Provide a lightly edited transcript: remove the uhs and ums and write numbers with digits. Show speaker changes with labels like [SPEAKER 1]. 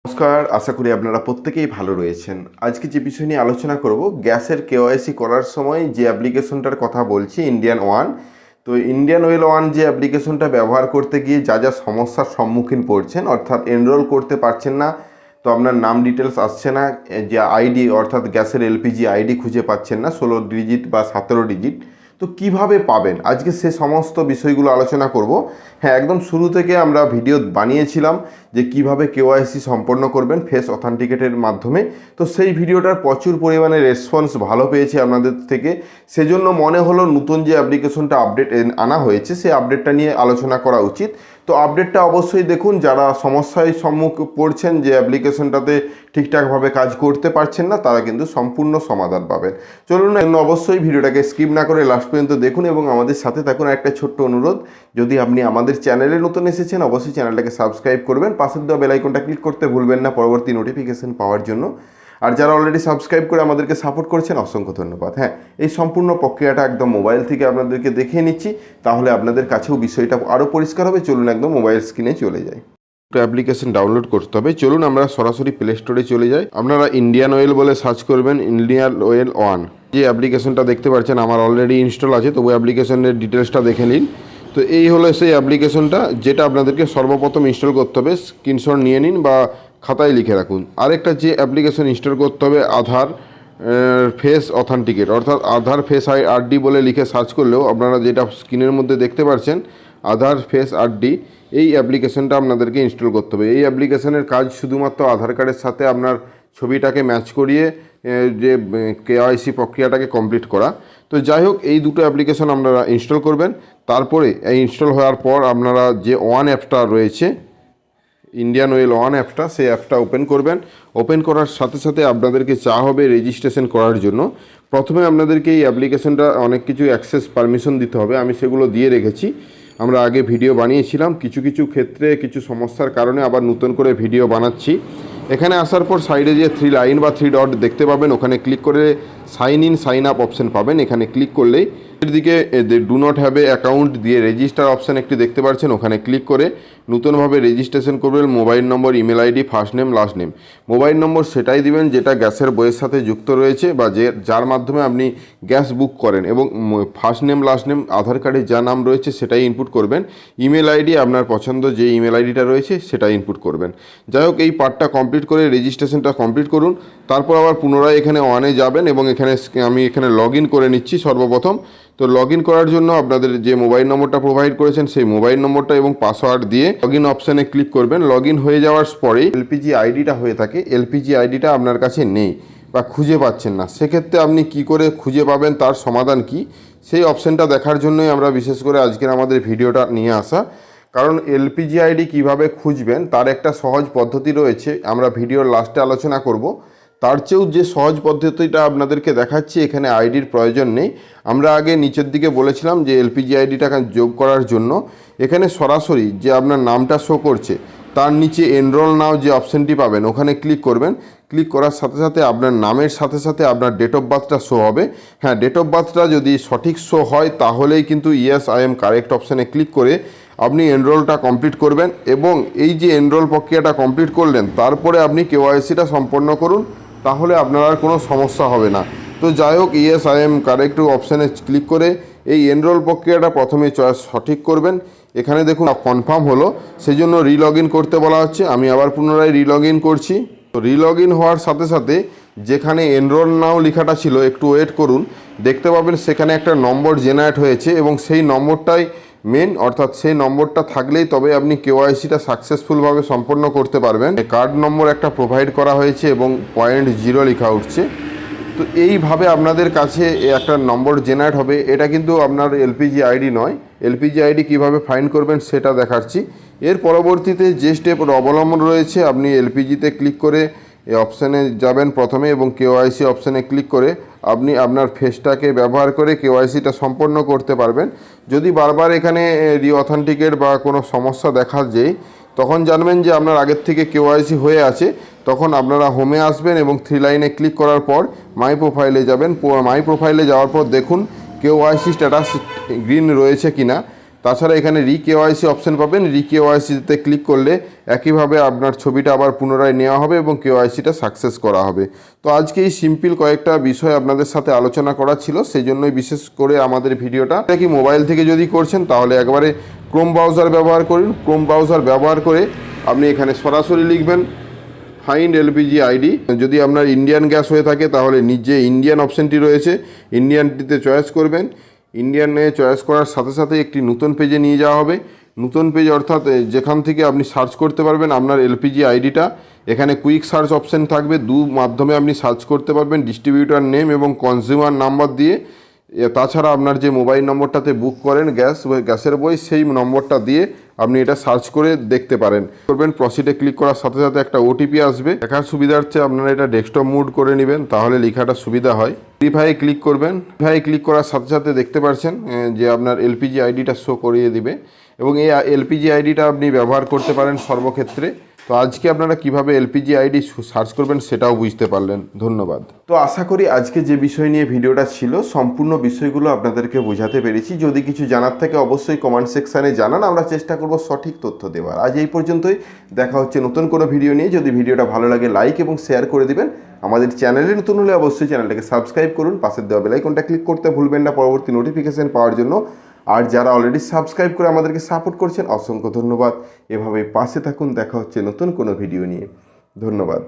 [SPEAKER 1] নমস্কার, আশা করি আপনারা প্রত্যেকেই ভালো রয়েছেন। আজকে যে বিষয় নিয়ে আলোচনা করব, গ্যাসের কেওয়াইসি করার সময় যে অ্যাপ্লিকেশনটার কথা বলছি, ইন্ডিয়ান ওয়ান। তো ইন্ডিয়ান ওয়েল ওয়ান যে অ্যাপ্লিকেশনটা ব্যবহার করতে গিয়ে যা যা সমস্যার সম্মুখীন পড়ছেন, অর্থাৎ এনরোল করতে পারছেন না, তো আপনার নাম ডিটেলস আসছে না, যে আইডি অর্থাৎ গ্যাসের এলপিজি আইডি খুঁজে পাচ্ছেন না 16 ডিজিট বা 17 ডিজিট, তো কিভাবে পাবেন আজকে সে সমস্ত বিষয়গুলো আলোচনা করব। হ্যাঁ, একদম শুরু থেকে আমরা ভিডিও বানিয়েছিলাম যে কিভাবে কেওয়াইসি সম্পন্ন করবেন ফেস অথেন্টিকেটের মাধ্যমে। তো সেই ভিডিওটার প্রচুর পরিমাণে রেসপন্স ভালো পেয়েছি আপনাদের থেকে, সেজন্য মনে হলো নতুন যে অ্যাপ্লিকেশনটা আপডেট আনা হয়েছে সেই আপডেটটা নিয়ে আলোচনা করা উচিত। তো আপডেটটা অবশ্যই দেখুন, যারা সমস্যায় পড়ছেন যে অ্যাপ্লিকেশনটাতে ঠিকঠাকভাবে কাজ করতে পারছেন না, তারা কিন্তু সম্পূর্ণ সমাধান পাবেন। চলুন, অবশ্যই ভিডিওটাকে স্কিপ না করে লাস্ট পর্যন্ত দেখুন এবং আমাদের সাথে থাকুন। একটা ছোট্ট অনুরোধ, যদি আপনি আমাদের চ্যানেলে নতুন এসেছেন অবশ্যই চ্যানেলটাকে সাবস্ক্রাইব করবেন, পাশের দেওয়া বেল আইকনটা ক্লিক করতে ভুলবেন না পরবর্তী নোটিফিকেশন পাওয়ার জন্য। আর যারা অলরেডি সাবস্ক্রাইব করে আমাদেরকে সাপোর্ট করছেন, অসংখ্য ধন্যবাদ। হ্যাঁ, এই সম্পূর্ণ প্রক্রিয়াটা একদম মোবাইল থেকে আপনাদেরকে দেখিয়ে নিচ্ছি, তাহলে আপনাদের কাছেও বিষয়টা আরও পরিষ্কার হবে। চলুন একদম মোবাইল স্ক্রিনে চলে যাই। অ্যাপ্লিকেশন ডাউনলোড করতে হবে। চলুন আমরা সরাসরি প্লে স্টোরে চলে যাই। আপনারা ইন্ডিয়ান অয়েল বলে সার্চ করবেন, ইন্ডিয়ান অয়েল ওয়ান। যে অ্যাপ্লিকেশনটা দেখতে পাচ্ছেন আমার অলরেডি ইনস্টল আছে, তবু অ্যাপ্লিকেশনের ডিটেলসটা দেখে নিন। তো এই হলো সেই অ্যাপ্লিকেশনটা, যেটা আপনাদেরকে সর্বপ্রথম ইনস্টল করতে হবে। স্ক্রিনশট নিয়ে নিন বা খাতায় লিখে রাখুন। আরেকটা যে অ্যাপ্লিকেশন ইনস্টল করতে হবে, আধার ফেস অথেন্টিকেট, অর্থাৎ আধার ফেস আরডি বলে লিখে সার্চ করলেও আপনারা যেটা স্ক্রিনের মধ্যে দেখতে পাচ্ছেন আধার ফেস আরডি, এই অ্যাপ্লিকেশনটা আপনাদেরকে ইনস্টল করতে হবে। এই অ্যাপ্লিকেশনের কাজ শুধুমাত্র আধার কার্ডের সাথে আপনার ছবিটাকে ম্যাচ করিয়ে যে কেওয়াইসি প্রক্রিয়াটাকে কমপ্লিট করা। তো যাই হোক, এই দুটো অ্যাপ্লিকেশন আপনারা ইনস্টল করবেন। তারপরে এই ইনস্টল হওয়ার পর আপনারা যে ওয়ান অ্যাপটা রয়েছে, ইন্ডিয়ান অয়েল ওয়ান অ্যাপটা, সেই অ্যাপটা ওপেন করবেন। ওপেন করার সাথে সাথে আপনাদেরকে হবে রেজিস্ট্রেশন করার জন্য। প্রথমে আপনাদেরকে এই অ্যাপ্লিকেশনটা অনেক কিছু অ্যাক্সেস পারমিশন দিতে হবে, আমি সেগুলো দিয়ে রেখেছি। আমরা আগে ভিডিও বানিয়েছিলাম, কিছু কিছু ক্ষেত্রে কিছু সমস্যার কারণে আবার নতুন করে ভিডিও বানাচ্ছি। এখানে আসার পর সাইডে যে 3 লাইন বা 3 ডট দেখতে পাবেন, ওখানে ক্লিক করে sign in sign up option পাবেন। এখানে ক্লিক করলেই এর দিকে do not have a account দিয়ে রেজিস্টার অপশান একটি দেখতে পাচ্ছেন, ওখানে ক্লিক করে নতুনভাবে রেজিস্ট্রেশন করবেন। Mobile number, email ID, first name, last name. Mobile number সেটাই দিবেন যেটা গ্যাসের বইয়ের সাথে যুক্ত রয়েছে বা যার মাধ্যমে আপনি গ্যাস বুক করেন, এবং ফার্স্ট নেম লাস্ট নেম আধার কার্ডে যা নাম রয়েছে সেটাই ইনপুট করবেন। ইমেল আইডি আপনার পছন্দ যে ইমেল আইডিটা রয়েছে সেটাই ইনপুট করবেন। যাই হোক, এই পার্টটা কমপ্লিট করে রেজিস্ট্রেশনটা কমপ্লিট করুন। তারপর আবার পুনরায় এখানে ওয়ানে যাবেন এবং আমি এখানে লগ ইন করে নিচ্ছি সর্বপ্রথম। তো লগ ইন করার জন্য আপনাদের যে মোবাইল নম্বরটা প্রোভাইড করেছেন সেই মোবাইল নম্বরটা এবং পাসওয়ার্ড দিয়ে লগ ইন অপশানে ক্লিক করবেন। লগ ইন হয়ে যাওয়ার পরেই এলপিজি আইডিটা হয়ে থাকে, এলপিজি আইডিটা আপনার কাছে নেই বা খুঁজে পাচ্ছেন না, সেক্ষেত্রে আপনি কি করে খুঁজে পাবেন, তার সমাধান কি, সেই অপশানটা দেখার জন্যই আমরা বিশেষ করে আজকের আমাদের ভিডিওটা নিয়ে আসা। কারণ এলপিজি আইডি কীভাবে খুঁজবেন তার একটা সহজ পদ্ধতি রয়েছে, আমরা ভিডিওর লাস্টে আলোচনা করব। তার চেয়েও যে সহজ পদ্ধতিটা আপনাদেরকে দেখাচ্ছি, এখানে আইডির প্রয়োজন নেই। আমরা আগে নিচের দিকে বলেছিলাম যে এলপিজি আইডিটা যোগ করার জন্য এখানে সরাসরি যে আপনার নামটা শো করছে তার নিচে এনরোল নাও যে অপশানটি পাবেন, ওখানে ক্লিক করবেন। ক্লিক করার সাথে সাথে আপনার নামের সাথে সাথে আপনার ডেট অফ বার্থটা শো হবে। হ্যাঁ, ডেট অফ বার্থটা যদি সঠিক শো হয় তাহলেই কিন্তু ইয়েস আই এম কারেক্ট অপশানে ক্লিক করে আপনি এনরোলটা কমপ্লিট করবেন। এবং এই যে এনরোল প্রক্রিয়াটা কমপ্লিট করলেন, তারপরে আপনি কেওয়াইসিটা সম্পন্ন করুন, তাহলে আপনার আর কোনো সমস্যা হবে না। তো যাই হোক, ইয়েস আই এম কারেক্ট অপশানে ক্লিক করে এই এনরোল প্রক্রিয়াটা প্রথমে চয়েস সঠিক করবেন। এখানে দেখুন কনফার্ম হলো, সেই জন্য রিলগ ইন করতে বলা হচ্ছে। আমি আবার পুনরায় রিলগ ইন করছি। তো রিলগ ইন হওয়ার সাথে সাথে যেখানে এনরোল নাও লেখাটা ছিল, একটু ওয়েট করুন, দেখতে পাবেন সেখানে একটা নম্বর জেনারেট হয়েছে এবং সেই নম্বরটাই মেন, অর্থাৎ সেই নম্বরটা থাকলেই তবে আপনি কেওয়াইসিটা সাকসেসফুলভাবে সম্পন্ন করতে পারবেন। কার্ড নম্বর একটা প্রোভাইড করা হয়েছে এবং 0.0 লেখা উঠছে। তো এইভাবে আপনাদের কাছে একটা নম্বর জেনারেট হবে। এটা কিন্তু আপনার এলপিজি আইডি নয়। এলপিজি আইডি কীভাবে ফাইন্ড করবেন সেটা দেখাচ্ছি। এর পরবর্তীতে যে স্টেপ অবলম্বন রয়েছে, আপনি এলপিজিতে ক্লিক করে এই অপশানে যাবেন প্রথমে এবং কেওয়াইসি অপশানে ক্লিক করে আপনি আপনার ফেসটাকে ব্যবহার করে কেওয়াইসিটা সম্পন্ন করতে পারবেন। যদি বারবার এখানে রিঅথেন্টিকেট বা কোনো সমস্যা দেখা যায়, তখন জানবেন যে আপনার আগের থেকে কেওয়াইসি হয়ে আছে। তখন আপনারা হোমে আসবেন এবং 3 লাইনে ক্লিক করার পর মাই প্রোফাইলে যাবেন। মাই প্রোফাইলে যাওয়ার পর দেখুন কেওয়াইসি স্ট্যাটাস গ্রিন রয়েছে কিনা। তাছাড়া এখানে রি-কেওয়াইসি অপশন পাবেন। রি-কেওয়াইসিতে ক্লিক করলে একইভাবে আপনার ছবিটা আবার পুনরায় নেওয়া হবে এবং কেওয়াইসিটা সাকসেস করা হবে। তো আজকে এই সিম্পল কয়েকটা বিষয় আপনাদের সাথে আলোচনা করা ছিল, সেই জন্যই বিশেষ করে আমাদের ভিডিওটা। কি মোবাইল থেকে যদি করছেন তাহলে একবারে ক্রোম ব্রাউজার ব্যবহার করুন। ক্রোম ব্রাউজার ব্যবহার করে আপনি এখানে সরাসরি লিখবেন ফাইন্ড এলপিজি আইডি। যদি আপনার ইন্ডিয়ান গ্যাস হয়ে থাকে তাহলে নিচে ইন্ডিয়ান অপশানটি রয়েছে, ইন্ডিয়ানটিতে চয়েস করবেন। ইন্ডিয়ানে চয়েস করার সাথে সাথে একটি নতুন পেজে নিয়ে যাওয়া হবে। নতুন পেজ অর্থাৎ যেখান থেকে আপনি সার্চ করতে পারবেন আপনার এলপিজি আইডিটা। এখানে কুইক সার্চ অপশান থাকবে, মাধ্যমে আপনি সার্চ করতে পারবেন ডিস্ট্রিবিউটর নেম এবং কনজিউমার নাম্বার দিয়ে। তাছাড়া আপনার যে মোবাইল নম্বরটাতে বুক করেন গ্যাসের বই, সেই নম্বরটা দিয়ে আপনি এটা সার্চ করে দেখতে পারেন। করবেন প্রসিডে ক্লিক করার সাথে সাথে একটা ওটিপি আসবে। দেখার সুবিধার্থে আপনারা এটা ডেস্কটপ মোড করে নেবেন, তাহলে লেখাটা সুবিধা হয়। ভেরিফাই ক্লিক করবেন। ভেরিফাই ক্লিক করার সাথে সাথে দেখতে পাচ্ছেন যে আপনার এলপিজি আইডিটা শো করিয়ে দিবে এবং এই এলপিজি আইডিটা আপনি ব্যবহার করতে পারেন সর্বক্ষেত্রে। তো আজকে আপনারা কিভাবে এলপিজি আইডি সার্চ করবেন সেটাও বুঝতে পারলেন। ধন্যবাদ। তো আশা করি আজকে যে বিষয় নিয়ে ভিডিওটা ছিল সম্পূর্ণ বিষয়গুলো আপনাদেরকে বোঝাতে পেরেছি। যদি কিছু জানার থাকে অবশ্যই কমেন্ট সেকশানে জানান, আমরা চেষ্টা করব সঠিক তথ্য দেওয়ার। আজ এই পর্যন্তই, দেখা হচ্ছে নতুন কোনো ভিডিও নিয়ে। যদি ভিডিওটা ভালো লাগে লাইক এবং শেয়ার করে দিবেন। আমাদের চ্যানেলে নতুন হলে অবশ্যই চ্যানেলটাকে সাবস্ক্রাইব করুন, পাশের দেওয়া বেল আইকনটা ক্লিক করতে ভুলবেন না পরবর্তী নোটিফিকেশন পাওয়ার জন্য। আর যারা অলরেডি সাবস্ক্রাইব করে আমাদেরকে সাপোর্ট করছেন অসংখ্য ধন্যবাদ। এভাবে পাশে থাকুন। দেখা হচ্ছে নতুন কোনো ভিডিও নিয়ে। ধন্যবাদ।